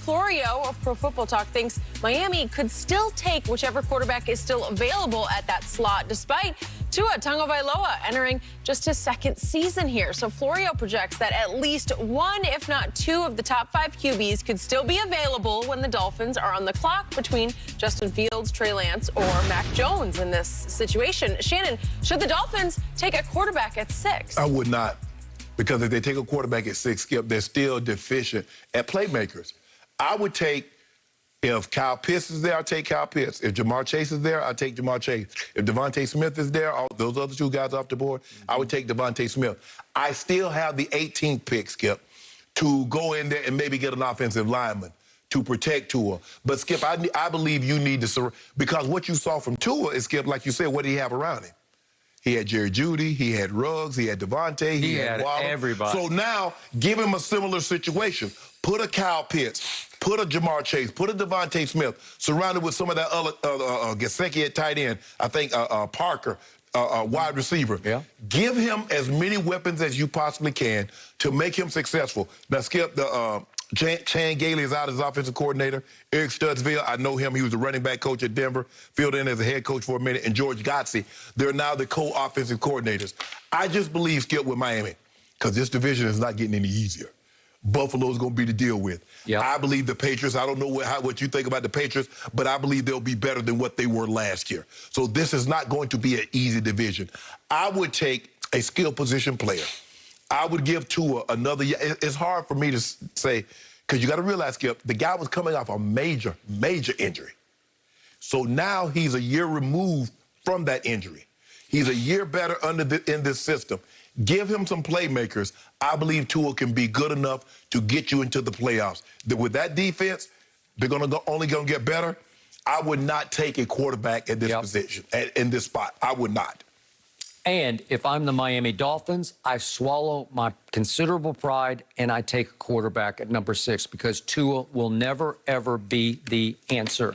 Florio of Pro Football Talk thinks Miami could still take whichever quarterback is still available at that slot, despite Tua Tagovailoa entering just his second season here. So Florio projects that at least one, if not two, of the top 5 QBs could still be available when the Dolphins are on the clock between Justin Fields, Trey Lance, or Mac Jones in this situation. Shannon, should the Dolphins take a quarterback at 6? I would not. Because if they take a quarterback at 6, Skip, they're still deficient at playmakers. I would take, if Kyle Pitts is there, I'll take Kyle Pitts. If Jamar Chase is there, I'll take Jamar Chase. If Devontae Smith is there, all those other 2 guys off the board, I would take Devontae Smith. I still have the 18th pick, Skip, to go in there and maybe get an offensive lineman to protect Tua. But, Skip, I believe you need to, because what you saw from Tua is, Skip, like you said, what did he have around him? He had Jerry Jeudy, he had Ruggs, he had Devontae, he had Waddle. Everybody. So now, give him a similar situation. Put a Kyle Pitts, put a Jamar Chase, put a Devontae Smith, surrounded with some of that other Gesicki at tight end, I think Parker, wide receiver. Yeah. Give him as many weapons as you possibly can to make him successful. Now, Skip, Chan Gailey is out as offensive coordinator. Eric Studsville, I know him. He was the running back coach at Denver, filled in as a head coach for a minute. And George Godsey, they're now the co-offensive coordinators. I just believe, Skip, with Miami, because this division is not getting any easier. Buffalo's going to be to deal with. Yep. I believe the Patriots, I don't know what you think about the Patriots, but I believe they'll be better than what they were last year. So this is not going to be an easy division. I would take a skill position player. I would give Tua another year. It's hard for me to say, because you got to realize, Skip, the guy was coming off a major, major injury. So now he's a year removed from that injury. He's a year better in this system. Give him some playmakers. I believe Tua can be good enough to get you into the playoffs. With that defense, they're only going to get better. I would not take a quarterback at this position, in this spot. I would not. And if I'm the Miami Dolphins, I swallow my considerable pride and I take a quarterback at number 6 because Tua will never, ever be the answer.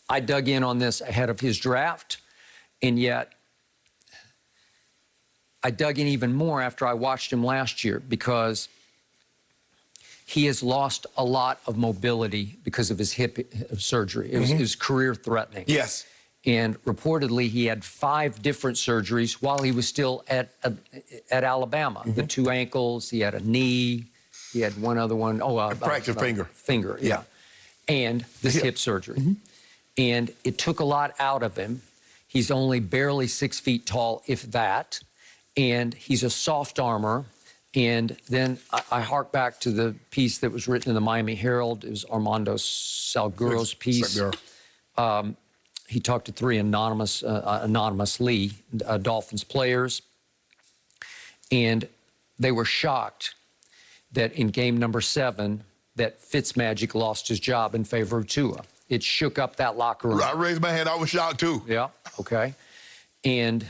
I dug in on this ahead of his draft, and yet I dug in even more after I watched him last year because he has lost a lot of mobility because of his hip surgery. It was career-threatening. Yes. And reportedly, he had 5 different surgeries while he was still at Alabama. The 2 ankles, he had a knee, he had one other one. A fractured finger. Finger, yeah. And this hip surgery. And it took a lot out of him. He's only barely 6 feet tall, if that. And he's a soft armor. And then I hark back to the piece that was written in the Miami Herald. It was Armando Salguero's piece. He talked to 3 anonymously Dolphins players, and they were shocked that in game number 7 that Fitzmagic lost his job in favor of Tua. It shook up that locker room. I raised my hand. I was shocked, too. Yeah, okay. And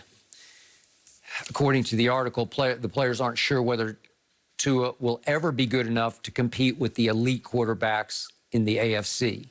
according to the article, the players aren't sure whether Tua will ever be good enough to compete with the elite quarterbacks in the AFC.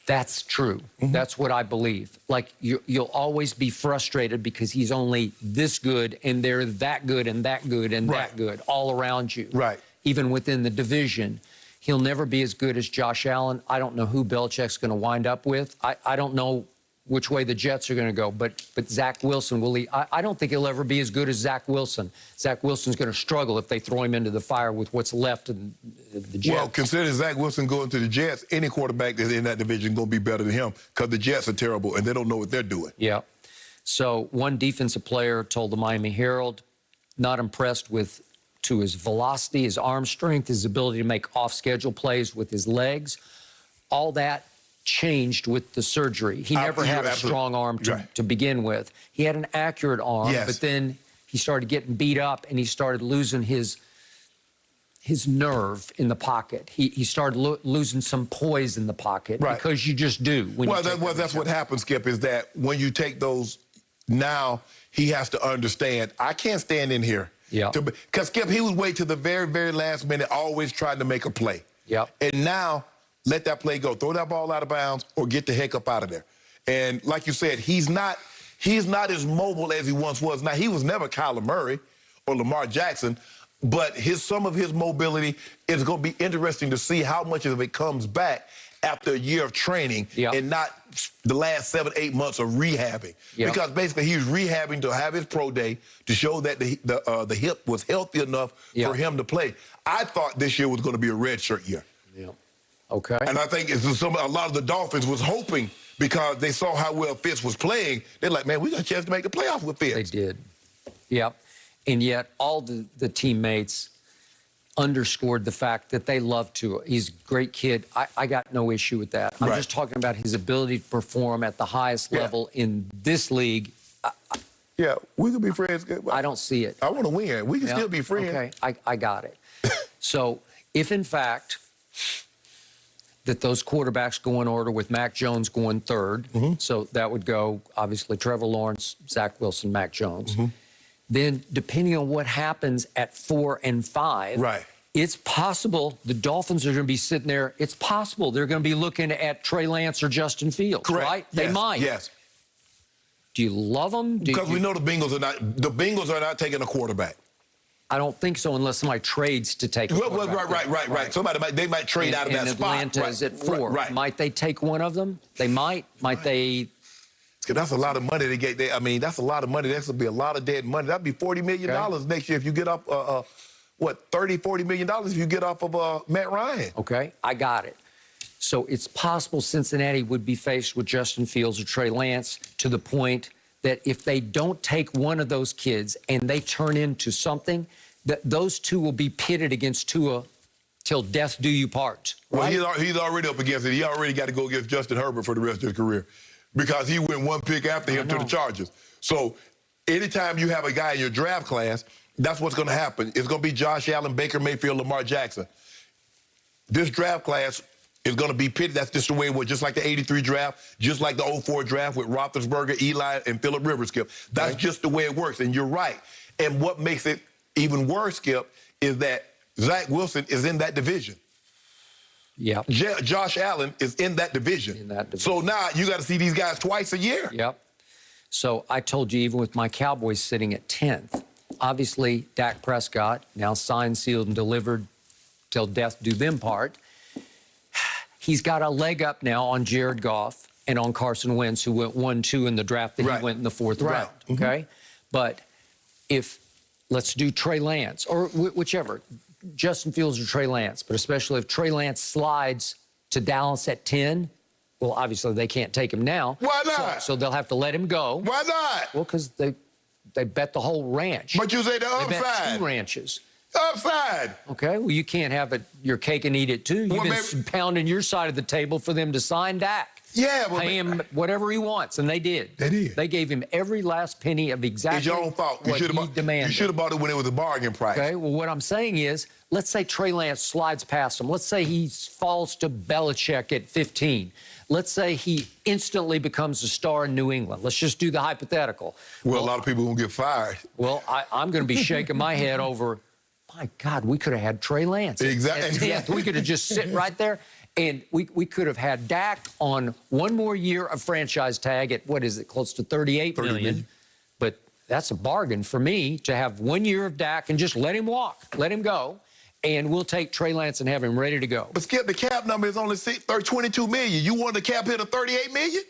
That's true. That's what I believe. Like, you'll always be frustrated because he's only this good, and they're that good and that good and that good all around you. Right. Even within the division. He'll never be as good as Josh Allen. I don't know who Belichick's going to wind up with. I don't know which way the Jets are going to go, but Zach Wilson, will he? I don't think he'll ever be as good as Zach Wilson. Zach Wilson's going to struggle if they throw him into the fire with what's left of the Jets. Well, consider Zach Wilson going to the Jets. Any quarterback that's in that division is going to be better than him because the Jets are terrible and they don't know what they're doing. Yeah. So one defensive player told the Miami Herald, not impressed with his velocity, his arm strength, his ability to make off-schedule plays with his legs. All that changed with the surgery. He never had a strong arm to begin with. He had an accurate arm, but then he started getting beat up and he started losing his nerve in the pocket. He started losing some poise in the pocket because you just do. That's what happens, Skip, is that when you take those, now he has to understand, I can't stand in here. Yeah. Because, Skip, he was waiting to the very, very last minute, always trying to make a play. Yeah. And now, let that play go. Throw that ball out of bounds or get the heck up out of there. And like you said, he's not as mobile as he once was. Now, he was never Kyler Murray or Lamar Jackson, but some of his mobility is going to be interesting to see how much of it comes back after a year of training and not the last 7-8 months of rehabbing. Because basically he's rehabbing to have his pro day to show that the hip was healthy enough for him to play. I thought this year was going to be a redshirt year. Okay. And I think a lot of the Dolphins was hoping, because they saw how well Fitz was playing, they're like, man, we got a chance to make the playoffs with Fitz. They did. Yep. And yet all the teammates underscored the fact that they love Tua. He's a great kid. I got no issue with that. I'm just talking about his ability to perform at the highest level in this league. Yeah, we could be friends. I don't see it. I want to win. We can still be friends. Okay, I got it. So if, in fact, that those quarterbacks go in order with Mac Jones going third, so that would go, obviously, Trevor Lawrence, Zach Wilson, Mac Jones. Then, depending on what happens at 4 and 5, it's possible the Dolphins are going to be sitting there. It's possible they're going to be looking at Trey Lance or Justin Fields, right? They might. Yes. Do you love them? Because we know the Bengals are not taking a quarterback. I don't think so, unless somebody trades to take a quarterback. Right. They might trade out of that spot. And Atlanta is at 4. Might they take one of them? They might. Might they? That's a lot of money to get. I mean, that's a lot of money. That's going to be a lot of dead money. That'd be $40 million next year if you get off, $30-40 million if you get off of Matt Ryan. Okay, I got it. So it's possible Cincinnati would be faced with Justin Fields or Trey Lance, to the point that if they don't take one of those kids and they turn into something, that those two will be pitted against Tua till death do you part. Right? Well, he's already up against it. He already got to go against Justin Herbert for the rest of his career, because he went one pick after him to the Chargers. So anytime you have a guy in your draft class, that's what's going to happen. It's going to be Josh Allen, Baker Mayfield, Lamar Jackson. This draft class is going to be pitted. That's just the way it was, just like the 83 draft, just like the 04 draft with Roethlisberger, Eli, and Phillip Rivers, Skip. That's just the way it works, and you're right. And what makes it even worse, Skip, is that Zach Wilson is in that division. Yep. Josh Allen is in that division. So now you got to see these guys twice a year. Yep. So I told you, even with my Cowboys sitting at 10th, obviously Dak Prescott, now signed, sealed, and delivered till death do them part. He's got a leg up now on Jared Goff and on Carson Wentz, who went 1-2 in the draft that he went in the 4th round, okay? But if, let's do Trey Lance, or whichever, Justin Fields or Trey Lance, but especially if Trey Lance slides to Dallas at 10, well, obviously they can't take him now. Why not? So they'll have to let him go. Why not? Well, because they bet the whole ranch. But you say the upside. They bet 2 ranches. Upside. Okay, well, you can't have it, your cake and eat it too. You've been pounding your side of the table for them to sign Dak. Yeah, but pay him whatever he wants, and they did. They did. They gave him every last penny of exactly it's your own fault. what he demanded. You should have bought it when it was a bargain price. Okay, well, what I'm saying is, let's say Trey Lance slides past him. Let's say he falls to Belichick at 15. Let's say he instantly becomes a star in New England. Let's just do the hypothetical. Well, a lot of people are going to get fired. Well, I'm going to be shaking my head over, my God, we could have had Trey Lance. Exactly. We could have just sit right there, and we could have had Dak on one more year of franchise tag at, what is it, close to $38 million. But that's a bargain for me, to have 1 year of Dak and just let him walk, let him go, and we'll take Trey Lance and have him ready to go. But Skip, the cap number is only $22 million. You want the cap hit of $38 million?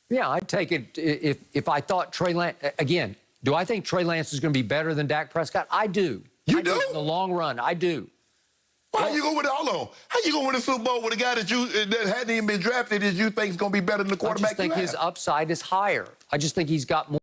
Yeah, I'd take it if I thought Trey Lance, again, do I think Trey Lance is going to be better than Dak Prescott? I do. You do? In the long run, I do. Why you go with it? Hold on. How you going to win a Super Bowl with a guy that hadn't even been drafted that you think is going to be better than the quarterback? I just think his upside is higher. I just think he's got more.